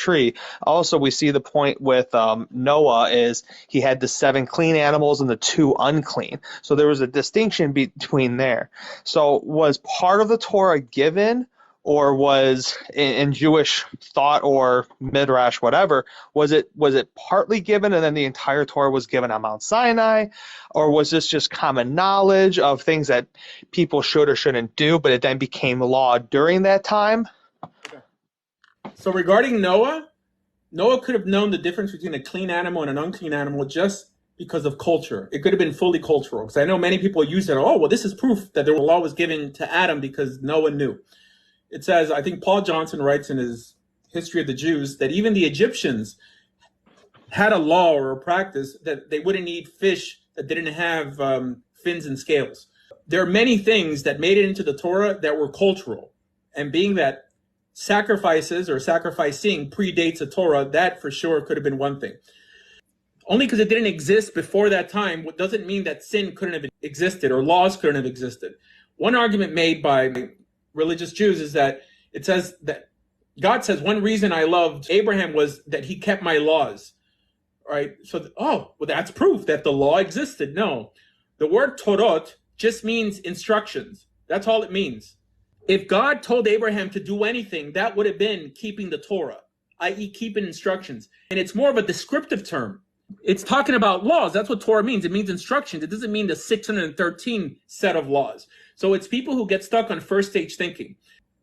tree. Also, we see the point with Noah is he had the 7 clean animals and the 2 unclean. So there was a distinction between there. So was part of the Torah given, or was in Jewish thought or midrash, whatever, was it partly given and then the entire Torah was given on Mount Sinai, or was this just common knowledge of things that people should or shouldn't do, but it then became law during that time? So regarding Noah, Noah could have known the difference between a clean animal and an unclean animal just because of culture. It could have been fully cultural, because I know many people use it. Oh, well, this is proof that the law was given to Adam because Noah knew. It says, I think Paul Johnson writes in his History of the Jews, that even the Egyptians had a law or a practice that they wouldn't eat fish that didn't have fins and scales. There are many things that made it into the Torah that were cultural. And being that sacrifices or sacrificing predates the Torah, that for sure could have been one thing. Only because it didn't exist before that time doesn't mean that sin couldn't have existed or laws couldn't have existed. One argument made by religious Jews is that it says that God says one reason I loved Abraham was that he kept my laws, right? So, well, that's proof that the law existed. No, the word Torot just means instructions. That's all it means. If God told Abraham to do anything, that would have been keeping the Torah, i.e. keeping instructions. And it's more of a descriptive term. It's talking about laws. That's what Torah means. It means instructions. It doesn't mean the 613 set of laws. So it's people who get stuck on first stage thinking.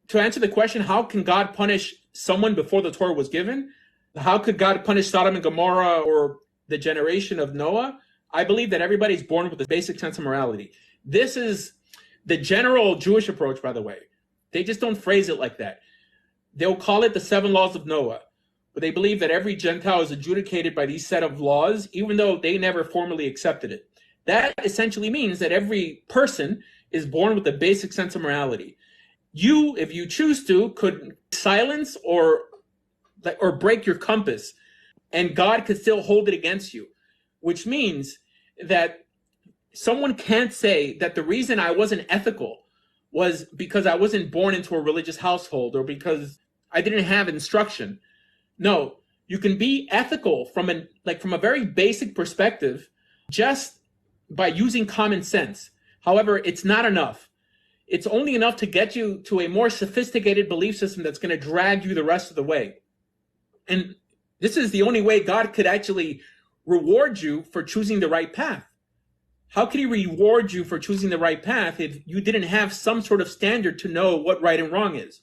To answer the question, how can God punish someone before the Torah was given? How could God punish Sodom and Gomorrah or the generation of Noah? I believe that everybody's born with a basic sense of morality. This is the general Jewish approach, by the way. They just don't phrase it like that. They'll call it the 7 laws of Noah. But they believe that every Gentile is adjudicated by these set of laws, even though they never formally accepted it. That essentially means that every person is born with a basic sense of morality. You, if you choose to, could silence or break your compass, and God could still hold it against you, which means that someone can't say that the reason I wasn't ethical was because I wasn't born into a religious household or because I didn't have instruction. No, you can be ethical from a very basic perspective just by using common sense. However, it's not enough. It's only enough to get you to a more sophisticated belief system that's going to drag you the rest of the way. And this is the only way God could actually reward you for choosing the right path. How could he reward you for choosing the right path if you didn't have some sort of standard to know what right and wrong is?